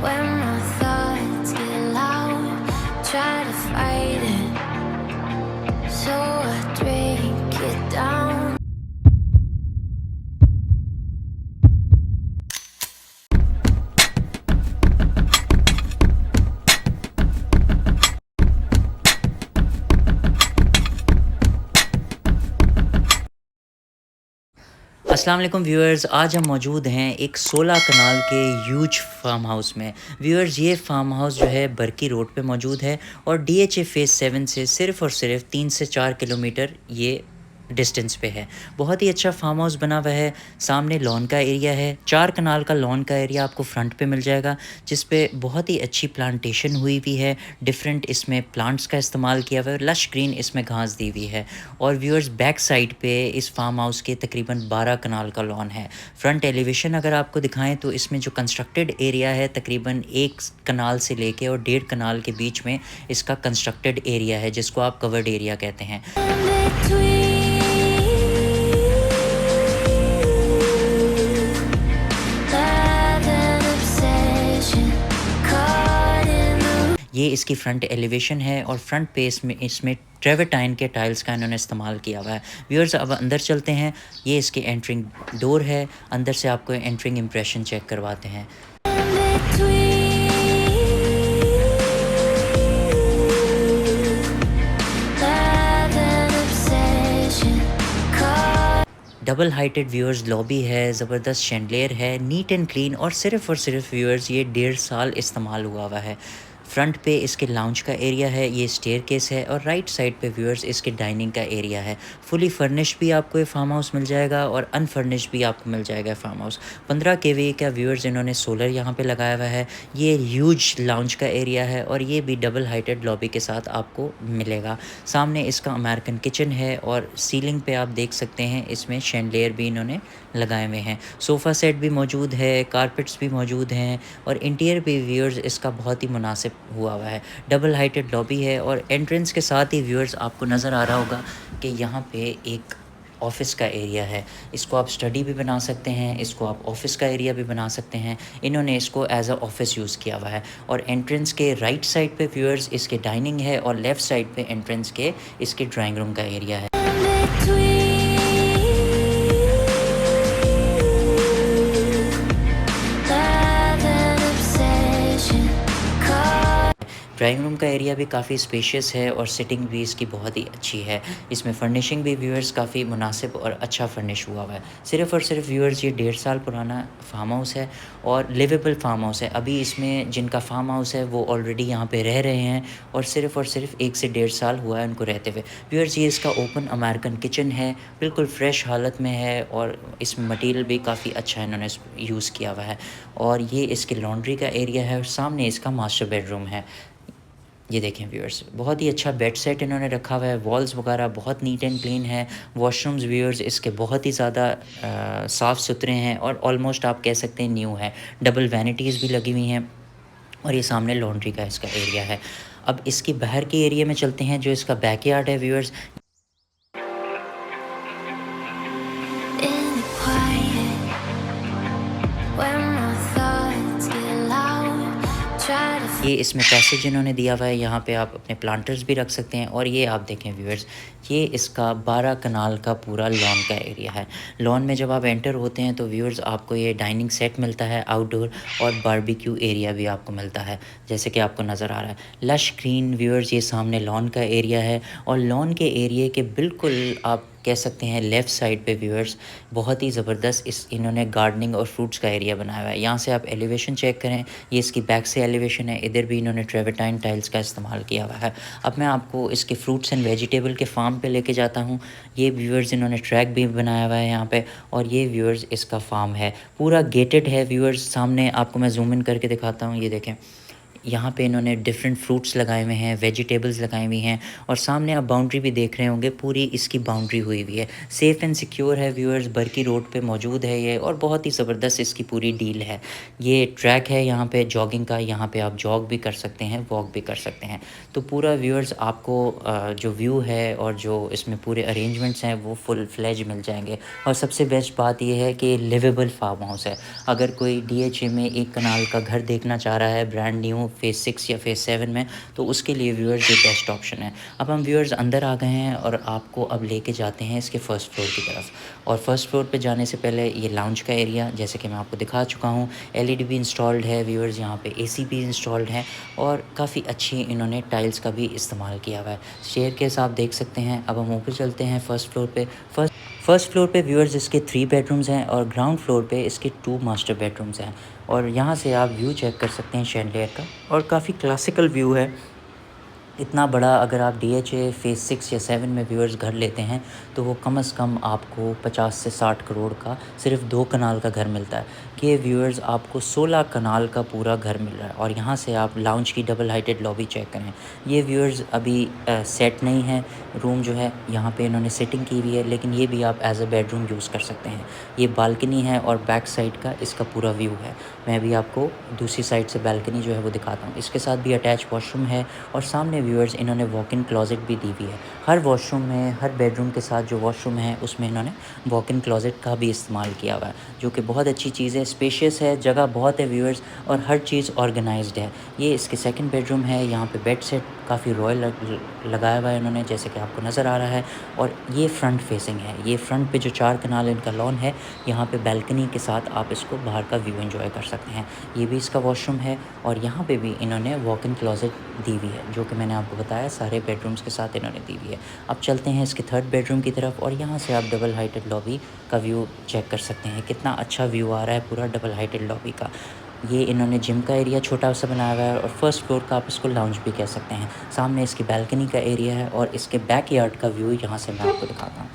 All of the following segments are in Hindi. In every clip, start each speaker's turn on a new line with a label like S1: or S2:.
S1: When my thoughts get loud, try to fight it, so I drink it down.
S2: अस्सलाम वालेकुम व्यूअर्स, आज हम मौजूद हैं एक 16 कनाल के ह्यूज फार्म हाउस में। व्यूअर्स, ये फार्म हाउस जो है बरकी रोड पे मौजूद है और डीएचए फेज़ 7 से सिर्फ़ और सिर्फ 3 से 4 किलोमीटर ये डिस्टेंस पे है। बहुत ही अच्छा फार्म हाउस बना हुआ है। सामने लॉन का एरिया है, 4 कनाल का लॉन का एरिया आपको फ्रंट पे मिल जाएगा, जिस पे बहुत ही अच्छी प्लांटेशन हुई हुई है। डिफरेंट इसमें प्लांट्स का इस्तेमाल किया हुआ है, लश ग्रीन इसमें घास दी हुई है। और व्यूअर्स, बैक साइड पे इस फार्म हाउस के तकरीबन 12 कनाल का लॉन है। फ्रंट एलिवेशन अगर आपको दिखाएं तो इसमें जो कंस्ट्रक्टेड एरिया है तकरीबन 1 कनाल से लेके और 1.5 कनाल के बीच में इसका कंस्ट्रक्टेड एरिया है, जिसको आप कवर्ड एरिया कहते हैं। ये इसकी फ्रंट एलिवेशन है और फ्रंट पे इसमें ट्रेवर्टाइन के टाइल्स का इन्होंने इस्तेमाल किया हुआ है। व्यूअर्स, अब अंदर चलते हैं। ये इसके एंट्रिंग डोर है। अंदर से आपको एंट्रिंग इम्प्रेशन चेक करवाते हैं। डबल हाइटेड व्यूअर्स लॉबी है, ज़बरदस्त शैंडलियर है, नीट एंड क्लीन, और सिर्फ व्यूअर्स ये 1.5 साल इस्तेमाल हुआ है। फ्रंट पे इसके लाउंज का एरिया है, ये स्टेयरकेस है, और राइट साइड पे व्यूअर्स इसके डाइनिंग का एरिया है। फुली फर्निश्ड भी आपको ये फार्म हाउस मिल जाएगा और अनफर्निश्ड भी आपको मिल जाएगा फार्म हाउस। 15 केवी का व्यूअर्स इन्होंने सोलर यहाँ पे लगाया हुआ है। ये ह्यूज लाउंज का एरिया है और ये भी डबल हाइटेड लॉबी के साथ आपको मिलेगा। सामने इसका अमेरिकन किचन है और सीलिंग पे आप देख सकते हैं इसमें शैंडलियर भी इन्होंने लगाए हुए हैं। सोफ़ा सेट भी मौजूद है, कारपेट्स भी मौजूद हैं, और इंटीरियर भी व्यूअर्स इसका बहुत ही मुनासिब हुआ है। डबल हाइटेड लॉबी है और एंट्रेंस के साथ ही व्यूअर्स आपको नज़र आ रहा होगा कि यहाँ पे एक ऑफ़िस का एरिया है। इसको आप स्टडी भी बना सकते हैं, इसको आप ऑफ़िस का एरिया भी बना सकते हैं। इन्होंने इसको एज अ ऑफ़िस यूज़ किया हुआ है। और एंट्रेंस के राइट साइड पे व्यूअर्स इसके डाइनिंग है और लेफ़्ट साइड पे एंट्रेंस के इसके ड्राइंग रूम का एरिया है। ड्राइंग रूम का एरिया भी काफ़ी स्पेशियस है और सिटिंग भी इसकी बहुत ही अच्छी है। इसमें फर्निशिंग भी व्यूअर्स काफ़ी मुनासिब और अच्छा फर्निश हुआ है। सिर्फ़ और सिर्फ व्यूअर्स ये 1.5 साल पुराना फार्म हाउस है और लिवेबल फार्म हाउस है। अभी इसमें जिनका फार्म हाउस है वो ऑलरेडी यहाँ पे रह रहे हैं और सिर्फ 1 से 1.5 साल हुआ है उनको रहते हुए। व्यूअर्स, ये इसका ओपन अमेरिकन किचन है, बिल्कुल फ्रेश हालत में है और इसमें मटेरियल भी काफ़ी अच्छा इन्होंने यूज़ किया हुआ है। और ये इसके लॉन्ड्री का एरिया है और सामने इसका मास्टर बेडरूम है। ये देखें व्यूअर्स, बहुत ही अच्छा बेड सेट इन्होंने रखा हुआ है। वॉल्स वगैरह बहुत नीट एंड क्लीन है। वॉशरूम्स व्यूअर्स इसके बहुत ही ज़्यादा साफ़ सुथरे हैं और ऑलमोस्ट आप कह सकते हैं न्यू है। डबल वैनिटीज़ भी लगी हुई हैं और ये सामने लॉन्ड्री का इसका एरिया है। अब इसके बाहर के एरिया में चलते हैं, जो इसका बैकयार्ड है viewers.
S1: In the quiet, when my thoughts get loud, try to
S2: ये इसमें पैसेज इन्होंने दिया हुआ है, यहाँ पे आप अपने प्लांटर्स भी रख सकते हैं। और ये आप देखें व्यूअर्स, ये इसका 12 कनाल का पूरा लॉन का एरिया है। लॉन में जब आप एंटर होते हैं तो व्यूअर्स आपको ये डाइनिंग सेट मिलता है आउटडोर, और बारबेक्यू एरिया भी आपको मिलता है, जैसे कि आपको नज़र आ रहा है। लश ग्रीन व्यूअर्स, ये सामने लॉन का एरिया है और लॉन के एरिया के बिल्कुल आप कह सकते हैं लेफ़्ट साइड पे व्यूअर्स बहुत ही ज़बरदस्त इन्होंने गार्डनिंग और फ्रूट्स का एरिया बनाया हुआ है। यहाँ से आप एलिवेशन चेक करें, ये इसकी बैक से एलिवेशन है। इधर भी इन्होंने ट्रेवर्टाइन टाइल्स का इस्तेमाल किया हुआ है। अब मैं आपको इसके फ्रूट्स एंड वेजिटेबल के फार्म पे लेके जाता हूँ। ये व्यूअर्स इन्होंने ट्रैक भी बनाया हुआ है यहाँ पे, और ये व्यूअर्स इसका फार्म है, पूरा गेटेड है व्यूअर्स। सामने आपको मैं जूम इन करके दिखाता हूँ, ये देखें, यहाँ पे इन्होंने डिफरेंट फ्रूट्स लगाए हुए हैं, वेजिटेबल्स लगाई हुई हैं और सामने आप बाउंड्री भी देख रहे होंगे, पूरी इसकी बाउंड्री हुई हुई है। सेफ़ एंड सिक्योर है व्यूअर्स, बरकी रोड पे मौजूद है ये और बहुत ही ज़बरदस्त इसकी पूरी डील है। ये ट्रैक है यहाँ पे जॉगिंग का, यहाँ पे आप जॉग भी कर सकते हैं, वॉक भी कर सकते हैं। तो पूरा व्यूअर्स आपको जो व्यू है और जो इसमें पूरे अरेंजमेंट्स हैं वो फुल फ्लेज मिल जाएँगे। और सबसे बेस्ट बात ये है कि लिवेबल फार्म हाउस है। अगर कोई डीएचए में 1 कनाल का घर देखना चाह रहा है ब्रांड न्यू फ़ेज़ 6 या फ़ेज़ 7 में, तो उसके लिए व्यूअर्स ये बेस्ट ऑप्शन है। अब हम व्यूअर्स अंदर आ गए हैं और आपको अब लेके जाते हैं इसके फर्स्ट फ्लोर की तरफ। और फर्स्ट फ्लोर पे जाने से पहले ये लाउंज का एरिया जैसे कि मैं आपको दिखा चुका हूँ, एलईडी भी इंस्टॉल्ड है व्यूअर्स, यहाँ पे एसी भी इंस्टॉल्ड है और काफ़ी अच्छी इन्होंने टाइल्स का भी इस्तेमाल किया हुआ है। स्टेयरकेस आप देख सकते हैं। अब हम ऊपर चलते हैं फर्स्ट फ्लोर पे। फर्स्ट फ्लोर पे व्यूअर्स इसके 3 बेडरूम्स हैं और ग्राउंड फ्लोर पे इसके 2 मास्टर बेडरूम्स हैं। और यहाँ से आप व्यू चेक कर सकते हैं शैंडिलियर का और काफ़ी क्लासिकल व्यू है। इतना बड़ा अगर आप डीएचए फ़ेज़ 6 या 7 में व्यूअर्स घर लेते हैं तो वो कम से कम आपको 50 से 60 करोड़ का सिर्फ 2 कनाल का घर मिलता है। कि व्यूअर्स आपको 16 कनाल का पूरा घर मिल रहा है। और यहाँ से आप लाउंज की डबल हाइटेड लॉबी चेक करें। ये व्यूअर्स अभी सेट नहीं है रूम जो है, यहाँ पे इन्होंने सेटिंग की हुई है, लेकिन ये भी आप एज अ बेडरूम यूज़ कर सकते हैं। ये बालकनी है और बैक साइड का इसका पूरा व्यू है। मैं भी आपको दूसरी साइड से बालकनी जो है वो दिखाता हूँ। इसके साथ भी अटैच वॉशरूम है और सामने व्यूअर्स इन्होंने वॉक इन क्लोज़ेट भी दी हुई है। हर वॉशरूम में, हर बेडरूम के साथ जो वॉशरूम है उसमें इन्होंने वॉक इन क्लोज़ेट का भी इस्तेमाल किया हुआ है, जो कि बहुत अच्छी चीज़ है। स्पेशियस है, जगह बहुत है व्यूअर्स और हर चीज़ ऑर्गेनाइज्ड है। ये इसके सेकंड बेडरूम है। यहाँ पे बेड सेट काफ़ी रॉयल लगाया हुआ है इन्होंने, जैसे कि आपको नज़र आ रहा है। और ये फ्रंट फेसिंग है। ये फ्रंट पे जो 4 कनाल इनका लॉन है, यहाँ पे बालकनी के साथ आप इसको बाहर का व्यू एंजॉय कर सकते हैं। ये भी इसका वॉशरूम है और यहाँ पे भी इन्होंने वॉक इन क्लोज़ेट दी हुई है, जो कि मैंने आपको बताया सारे बेडरूम्स के साथ इन्होंने दी हुई है। अब चलते हैं इसके थर्ड बेडरूम की तरफ और यहाँ से आप डबल हाइटेड लॉबी का व्यू चेक कर सकते हैं। कितना अच्छा व्यू आ रहा है पूरा डबल हाइटेड लॉबी का। ये इन्होंने जिम का एरिया छोटा सा बनाया हुआ है और फर्स्ट फ्लोर का आप इसको लाउंज भी कह सकते हैं। सामने इसकी बालकनी का एरिया है और इसके बैकयार्ड का व्यू यहाँ से मैं आपको दिखाता हूँ।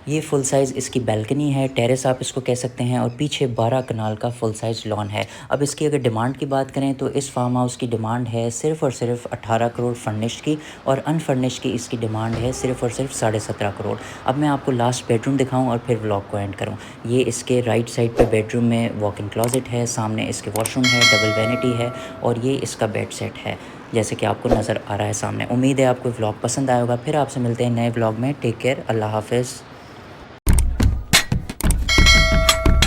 S2: ये फुल साइज़ इसकी बालकनी है, टेरेस आप इसको कह सकते हैं और पीछे 12 कनाल का फुल साइज़ लॉन है। अब इसकी अगर डिमांड की बात करें तो इस फार्म हाउस की डिमांड है सिर्फ़ और सिर्फ 18 करोड़ फर्निश्ड की और अनफर्निश्ड की इसकी डिमांड है सिर्फ़ और सिर्फ 17.5 करोड़। अब मैं आपको लास्ट बेडरूम दिखाऊं और फिर व्लॉग को एंड करूं। ये इसके राइट साइड पे बेडरूम में वॉक इन क्लोज़ेट है, सामने इसके वॉशरूम है, डबल वैनिटी है और ये इसका बेड सेट है, जैसे कि आपको नज़र आ रहा है सामने। उम्मीद है आपको व्लॉग पसंद आया होगा। फिर आपसे मिलते हैं नए व्लॉग में। टेक केयर, अल्लाह हाफ़िज़।